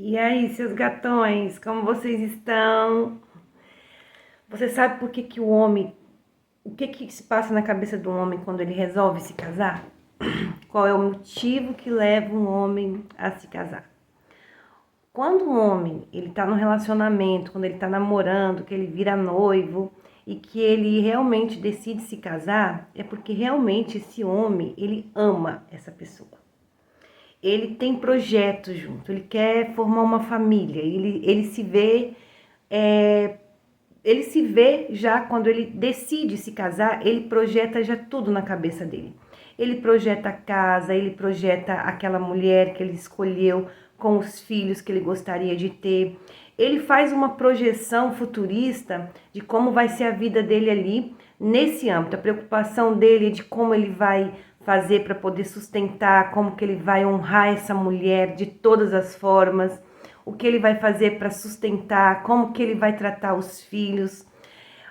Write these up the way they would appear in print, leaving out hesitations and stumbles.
E aí, seus gatões, como vocês estão? Você sabe por que que o homem, o que que se passa na cabeça do homem quando ele resolve se casar? Qual é o motivo que leva um homem a se casar? Quando o homem, ele tá no relacionamento, quando ele tá namorando, que ele vira noivo e que ele realmente decide se casar, é porque realmente esse homem, ele ama essa pessoa. Ele tem projetos junto, ele quer formar uma família, ele se vê, é, ele se vê já quando ele decide se casar, ele projeta já tudo na cabeça dele. Ele projeta a casa, ele projeta aquela mulher que ele escolheu com os filhos que ele gostaria de ter. Ele faz uma projeção futurista de como vai ser a vida dele ali nesse âmbito. A preocupação dele é de como ele vai fazer para poder sustentar, como que ele vai honrar essa mulher de todas as formas, o que ele vai fazer para sustentar, como que ele vai tratar os filhos.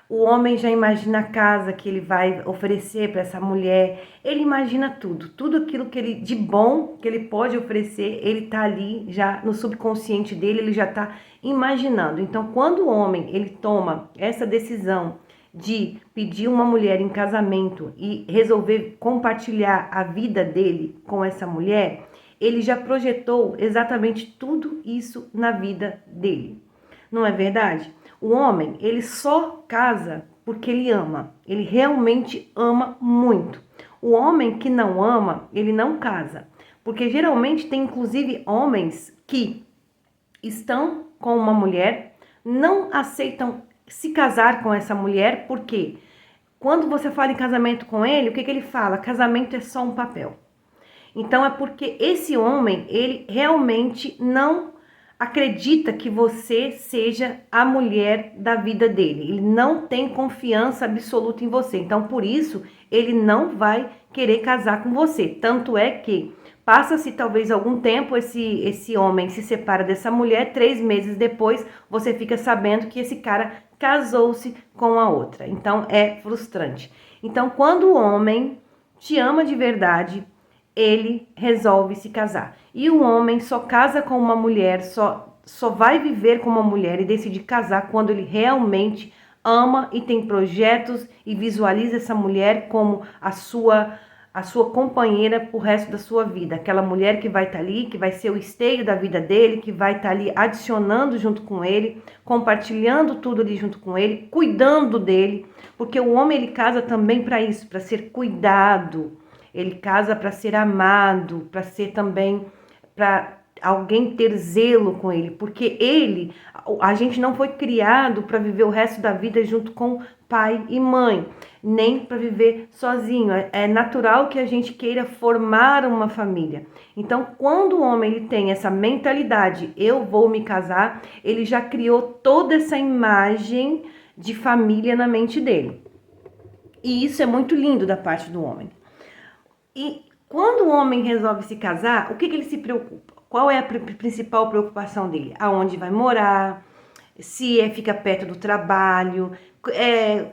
O homem já imagina a casa que ele vai oferecer para essa mulher. Ele imagina tudo, tudo aquilo que ele de bom que ele pode oferecer, ele tá ali já no subconsciente dele, ele já tá imaginando. Então, quando o homem ele toma essa decisão de pedir uma mulher em casamento e resolver compartilhar a vida dele com essa mulher, ele já projetou exatamente tudo isso na vida dele. Não é verdade? O homem, ele só casa porque ele ama. Ele realmente ama muito. O homem que não ama, ele não casa. Porque geralmente tem inclusive homens que estão com uma mulher, não aceitam se casar com essa mulher, porque quando você fala em casamento com ele, o que ele fala? Casamento é só um papel. Então é porque esse homem, ele realmente não acredita que você seja a mulher da vida dele. Ele não tem confiança absoluta em você. Então por isso ele não vai querer casar com você. Tanto é que passa-se talvez algum tempo, esse homem se separa dessa mulher, 3 meses depois você fica sabendo que esse cara casou-se com a outra. Então é frustrante. Então quando o homem te ama de verdade, ele resolve se casar. E o homem só casa com uma mulher, só vai viver com uma mulher e decide casar quando ele realmente ama e tem projetos e visualiza essa mulher como a sua companheira pro resto da sua vida. Aquela mulher que vai estar ali, que vai ser o esteio da vida dele, que vai estar ali adicionando junto com ele, compartilhando tudo ali junto com ele, cuidando dele, porque o homem ele casa também para isso, para ser cuidado. Ele casa para ser amado, para ser também, para alguém ter zelo com ele, porque a gente não foi criado para viver o resto da vida junto com pai e mãe, nem para viver sozinho. É natural que a gente queira formar uma família. Então, quando o homem ele tem essa mentalidade, eu vou me casar, ele já criou toda essa imagem de família na mente dele. E isso é muito lindo da parte do homem. E quando o homem resolve se casar, o que ele se preocupa? Qual é a principal preocupação dele? Aonde vai morar, se fica perto do trabalho,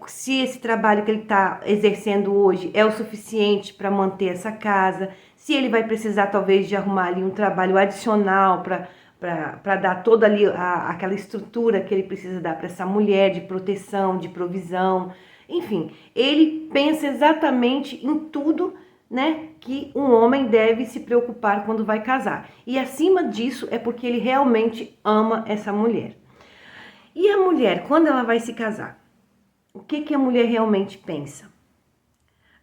se esse trabalho que ele está exercendo hoje é o suficiente para manter essa casa, se ele vai precisar talvez de arrumar ali um trabalho adicional para dar toda ali aquela estrutura que ele precisa dar para essa mulher de proteção, de provisão, enfim, ele pensa exatamente em tudo, né, que um homem deve se preocupar quando vai casar. E acima disso é porque ele realmente ama essa mulher. E a mulher, quando ela vai se casar, o que a mulher realmente pensa?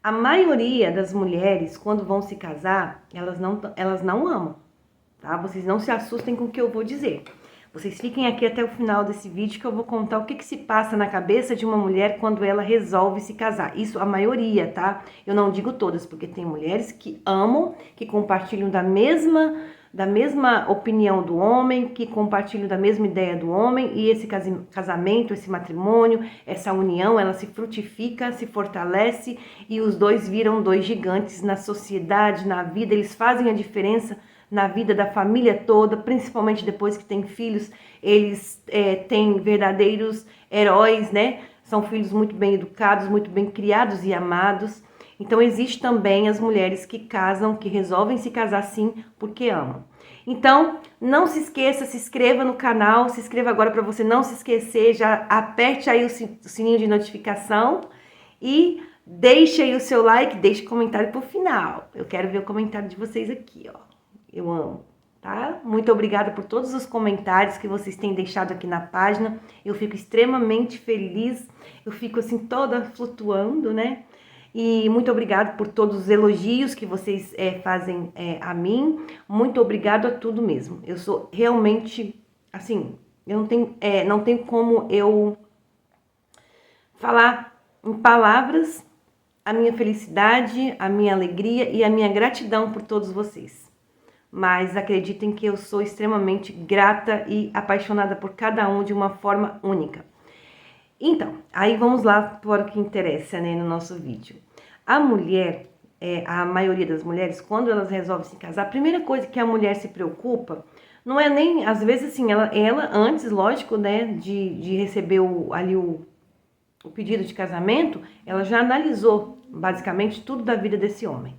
A maioria das mulheres, quando vão se casar, elas não amam, tá? Vocês não se assustem com o que eu vou dizer. Vocês fiquem aqui até o final desse vídeo que eu vou contar o que se passa na cabeça de uma mulher quando ela resolve se casar. Isso a maioria, tá? Eu não digo todas, porque tem mulheres que amam, que compartilham da mesma opinião do homem, que compartilham da mesma ideia do homem, e esse casamento, esse matrimônio, essa união, ela se frutifica, se fortalece, e os dois viram dois gigantes na sociedade, na vida, eles fazem a diferença na vida da família toda, principalmente depois que tem filhos, eles têm verdadeiros heróis, né? São filhos muito bem educados, muito bem criados e amados. Então existe também as mulheres que casam, que resolvem se casar sim, porque amam. Então, não se esqueça, se inscreva no canal, se inscreva agora para você não se esquecer, já aperte aí o sininho de notificação e deixe aí o seu like, deixe comentário pro final. Eu quero ver o comentário de vocês aqui, ó. Eu amo, tá? Muito obrigada por todos os comentários que vocês têm deixado aqui na página. Eu fico extremamente feliz, eu fico assim toda flutuando, né? E muito obrigado por todos os elogios que vocês fazem a mim. Muito obrigado a tudo mesmo. Eu sou realmente, assim, eu não tenho como eu falar em palavras a minha felicidade, a minha alegria e a minha gratidão por todos vocês. Mas acreditem que eu sou extremamente grata e apaixonada por cada um de uma forma única. Então, aí vamos lá para o que interessa, né, no nosso vídeo. A mulher, a maioria das mulheres, quando elas resolvem se casar, a primeira coisa que a mulher se preocupa, não é nem, às vezes assim, ela antes, lógico, né, de receber o pedido de casamento, ela já analisou, basicamente, tudo da vida desse homem.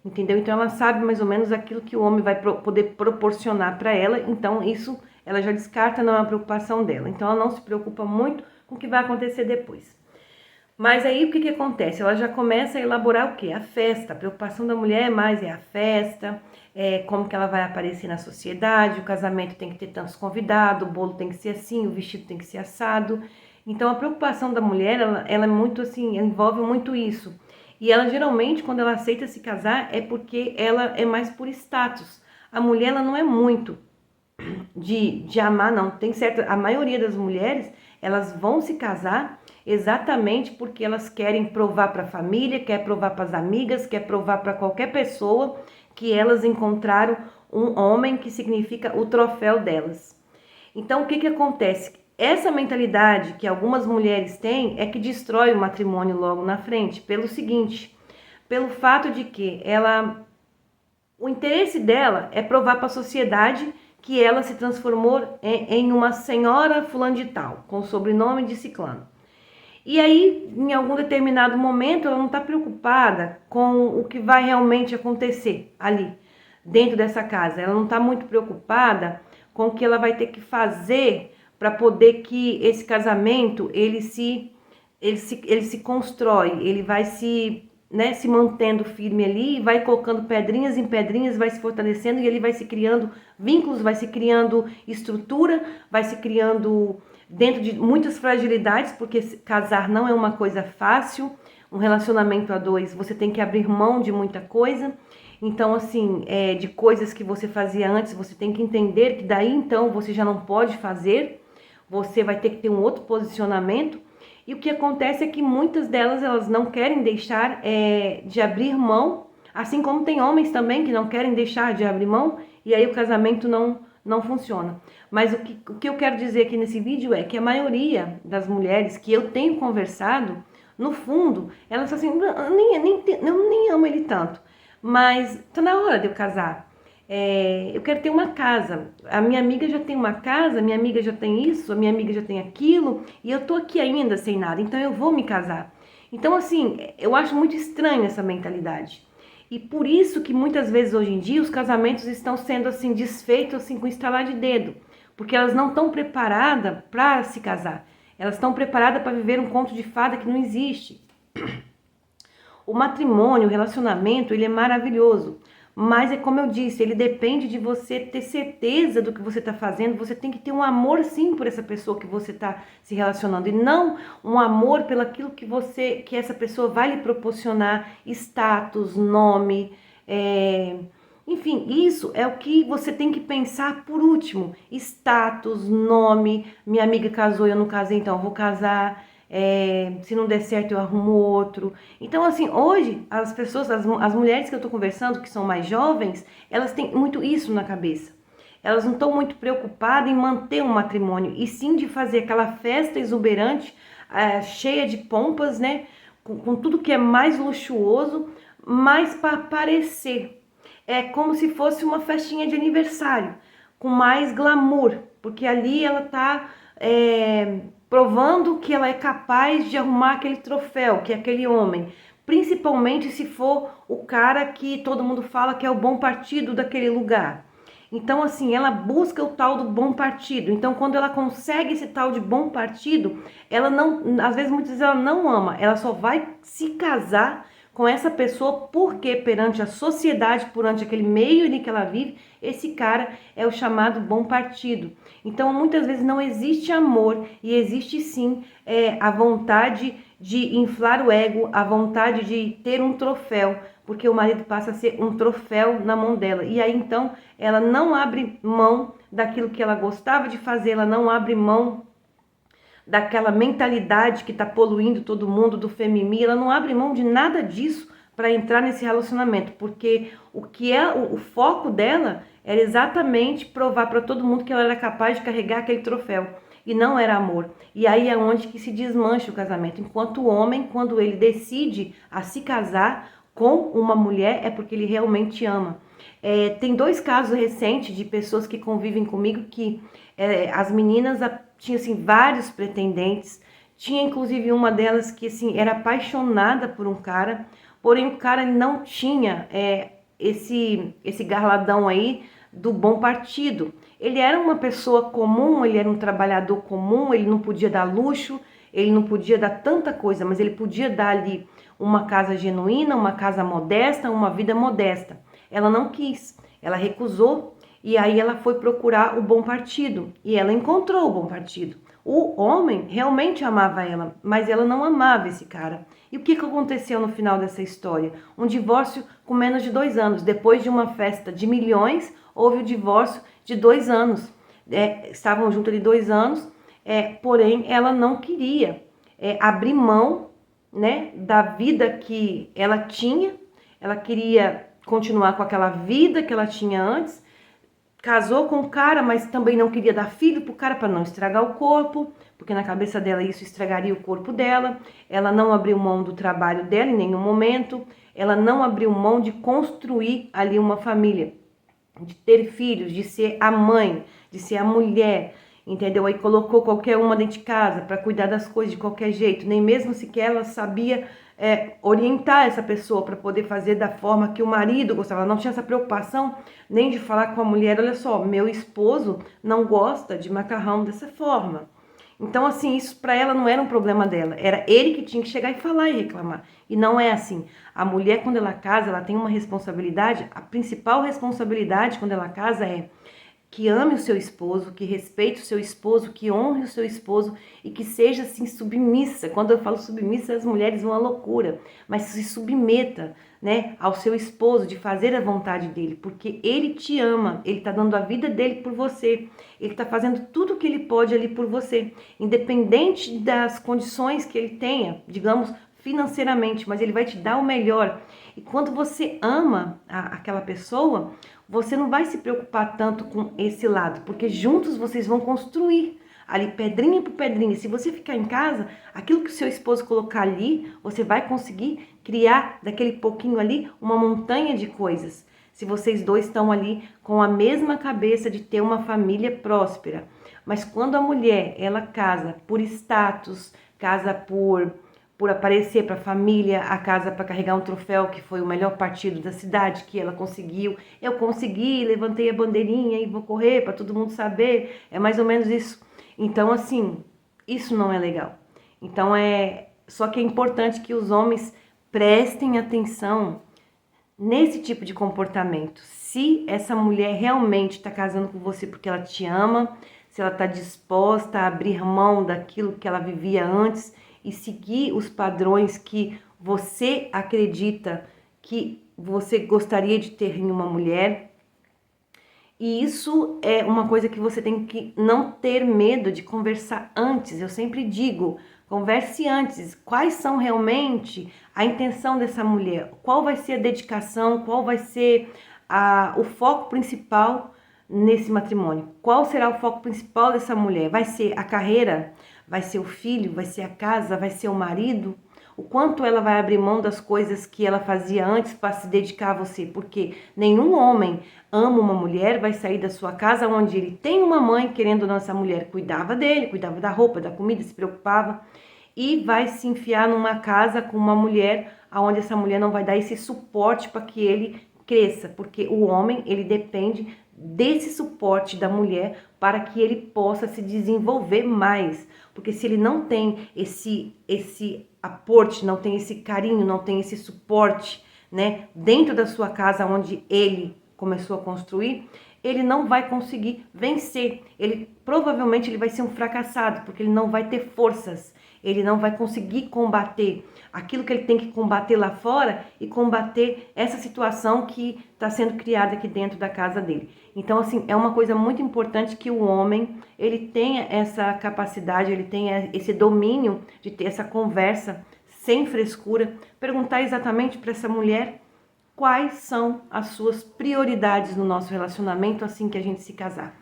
Entendeu? Então, ela sabe mais ou menos aquilo que o homem vai poder proporcionar para ela, então isso ela já descarta, não é uma preocupação dela. Então, ela não se preocupa muito com o que vai acontecer depois. Mas aí o que acontece? Ela já começa a elaborar o quê? A festa. A preocupação da mulher mais é a festa, como que ela vai aparecer na sociedade, o casamento tem que ter tantos convidados, o bolo tem que ser assim, o vestido tem que ser assado. Então a preocupação da mulher, ela é muito assim, envolve muito isso. E ela geralmente, quando ela aceita se casar, é porque ela é mais por status. A mulher, ela não é muito de amar, não. Tem certo, a maioria das mulheres, elas vão se casar exatamente porque elas querem provar para a família, quer provar para as amigas, quer provar para qualquer pessoa que elas encontraram um homem que significa o troféu delas. Então, o que acontece? Essa mentalidade que algumas mulheres têm é que destrói o matrimônio logo na frente, pelo seguinte, pelo fato de que o interesse dela é provar para a sociedade que ela se transformou em uma senhora fulano de tal, com o sobrenome de ciclano. E aí, em algum determinado momento, ela não está preocupada com o que vai realmente acontecer ali, dentro dessa casa. Ela não está muito preocupada com o que ela vai ter que fazer para poder que esse casamento, ele se constrói, ele vai se mantendo firme ali, vai colocando pedrinhas em pedrinhas, vai se fortalecendo e ele vai se criando vínculos, vai se criando estrutura, vai se criando dentro de muitas fragilidades, porque casar não é uma coisa fácil, um relacionamento a dois, você tem que abrir mão de muita coisa. Então, assim, de coisas que você fazia antes, você tem que entender que daí então você já não pode fazer, você vai ter que ter um outro posicionamento. E o que acontece é que muitas delas, elas não querem deixar de abrir mão, assim como tem homens também que não querem deixar de abrir mão, e aí o casamento não funciona. Mas o que eu quero dizer aqui nesse vídeo é que a maioria das mulheres que eu tenho conversado, no fundo, elas falam assim, eu nem amo ele tanto, mas tá na hora de eu casar. Eu quero ter uma casa, a minha amiga já tem uma casa, a minha amiga já tem isso, a minha amiga já tem aquilo, e eu tô aqui ainda sem nada, então eu vou me casar. Então, assim, eu acho muito estranha essa mentalidade. E por isso que muitas vezes hoje em dia os casamentos estão sendo assim desfeitos assim com estalar de dedo, porque elas não estão preparadas para se casar. Elas estão preparadas para viver um conto de fada que não existe. O matrimônio, o relacionamento, ele é maravilhoso. Mas é como eu disse, ele depende de você ter certeza do que você está fazendo. Você tem que ter um amor sim por essa pessoa que você está se relacionando. E não um amor pelo aquilo que essa pessoa vai lhe proporcionar, status, nome. Enfim, isso é o que você tem que pensar por último. Status, nome, minha amiga casou, eu não casei, então eu vou casar. Se não der certo eu arrumo outro. Então assim, hoje as pessoas, as mulheres que eu tô conversando, que são mais jovens, elas têm muito isso na cabeça. Elas não estão muito preocupadas em manter um matrimônio, e sim de fazer aquela festa exuberante, cheia de pompas, né, com tudo que é mais luxuoso, mas para parecer. É como se fosse uma festinha de aniversário, com mais glamour, porque ali ela tá provando que ela é capaz de arrumar aquele troféu, que é aquele homem. Principalmente se for o cara que todo mundo fala que é o bom partido daquele lugar. Então, assim, ela busca o tal do bom partido. Então, quando ela consegue esse tal de bom partido, ela não, às vezes, muitas vezes ela não ama, ela só vai se casar com essa pessoa porque perante a sociedade, perante aquele meio em que ela vive, esse cara é o chamado bom partido. Então, muitas vezes não existe amor e existe sim a vontade de inflar o ego, a vontade de ter um troféu, porque o marido passa a ser um troféu na mão dela. E aí então ela não abre mão daquilo que ela gostava de fazer, ela não abre mão daquela mentalidade que está poluindo todo mundo, do femimimi, ela não abre mão de nada disso para entrar nesse relacionamento, porque o que é o foco dela era exatamente provar para todo mundo que ela era capaz de carregar aquele troféu. E não era amor. E aí é onde que se desmancha o casamento. Enquanto o homem, quando ele decide a se casar com uma mulher, é porque ele realmente ama. Tem 2 casos recentes de pessoas que convivem comigo que as meninas tinham assim, vários pretendentes. Tinha inclusive uma delas que assim, era apaixonada por um cara, porém o cara não tinha esse garladão aí do bom partido. Ele era uma pessoa comum, ele era um trabalhador comum, ele não podia dar luxo, ele não podia dar tanta coisa, mas ele podia dar ali uma casa genuína, uma casa modesta, uma vida modesta. Ela não quis, ela recusou e aí ela foi procurar o bom partido e ela encontrou o bom partido. O homem realmente amava ela, mas ela não amava esse cara. E o que aconteceu no final dessa história? Um divórcio com menos de 2 anos. Depois de uma festa de milhões, houve o divórcio de 2 anos. Estavam juntos ali 2 anos, porém ela não queria abrir mão, né, da vida que ela tinha. Ela queria continuar com aquela vida que ela tinha antes. Casou com o cara, mas também não queria dar filho pro cara para não estragar o corpo, porque na cabeça dela isso estragaria o corpo dela. Ela não abriu mão do trabalho dela em nenhum momento. Ela não abriu mão de construir ali uma família, de ter filhos, de ser a mãe, de ser a mulher, entendeu? Aí colocou qualquer uma dentro de casa para cuidar das coisas de qualquer jeito, nem mesmo sequer ela sabia orientar essa pessoa para poder fazer da forma que o marido gostava. Ela não tinha essa preocupação nem de falar com a mulher, olha só, meu esposo não gosta de macarrão dessa forma. Então, assim, isso para ela não era um problema dela, era ele que tinha que chegar e falar e reclamar. E não é assim. A mulher, quando ela casa, ela tem uma responsabilidade, a principal responsabilidade quando ela casa é que ame o seu esposo, que respeite o seu esposo, que honre o seu esposo e que seja assim submissa. Quando eu falo submissa, as mulheres vão à loucura, mas se submeta, né, ao seu esposo, de fazer a vontade dele, porque ele te ama, ele está dando a vida dele por você, ele está fazendo tudo o que ele pode ali por você, independente das condições que ele tenha, digamos, financeiramente, mas ele vai te dar o melhor. E quando você ama aquela pessoa, você não vai se preocupar tanto com esse lado, porque juntos vocês vão construir ali pedrinha por pedrinha. Se você ficar em casa, aquilo que o seu esposo colocar ali, você vai conseguir criar daquele pouquinho ali uma montanha de coisas. Se vocês dois estão ali com a mesma cabeça de ter uma família próspera. Mas quando a mulher, ela casa por status, casa por aparecer para a família, a casa para carregar um troféu que foi o melhor partido da cidade, que ela conseguiu. Eu consegui, levantei a bandeirinha e vou correr para todo mundo saber. É mais ou menos isso. Então, assim, isso não é legal. Então, só que é importante que os homens prestem atenção nesse tipo de comportamento. Se essa mulher realmente está casando com você porque ela te ama, se ela está disposta a abrir mão daquilo que ela vivia antes e seguir os padrões que você acredita que você gostaria de ter em uma mulher. E isso é uma coisa que você tem que não ter medo de conversar antes. Eu sempre digo, converse antes. Quais são realmente a intenção dessa mulher? Qual vai ser a dedicação? Qual vai ser o foco principal nesse matrimônio? Qual será o foco principal dessa mulher? Vai ser a carreira? Vai ser o filho? Vai ser a casa? Vai ser o marido? O quanto ela vai abrir mão das coisas que ela fazia antes para se dedicar a você, porque nenhum homem ama uma mulher, vai sair da sua casa onde ele tem uma mãe, querendo ou não, essa mulher cuidava dele, cuidava da roupa, da comida, se preocupava, e vai se enfiar numa casa com uma mulher, onde essa mulher não vai dar esse suporte para que ele cresça, porque o homem, ele depende desse suporte da mulher para que ele possa se desenvolver mais. Porque se ele não tem esse aporte, não tem esse carinho, não tem esse suporte, né, dentro da sua casa onde ele começou a construir, ele não vai conseguir vencer. Ele provavelmente ele vai ser um fracassado, porque ele não vai ter forças. Ele não vai conseguir combater aquilo que ele tem que combater lá fora e combater essa situação que está sendo criada aqui dentro da casa dele. Então, assim, é uma coisa muito importante que o homem, ele tenha essa capacidade, ele tenha esse domínio de ter essa conversa sem frescura, perguntar exatamente para essa mulher quais são as suas prioridades no nosso relacionamento assim que a gente se casar.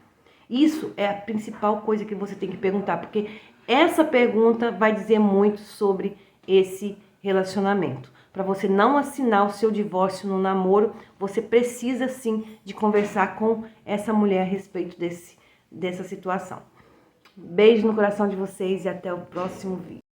Isso é a principal coisa que você tem que perguntar, porque essa pergunta vai dizer muito sobre esse relacionamento. Para você não assinar o seu divórcio no namoro, você precisa sim de conversar com essa mulher a respeito dessa situação. Beijo no coração de vocês e até o próximo vídeo.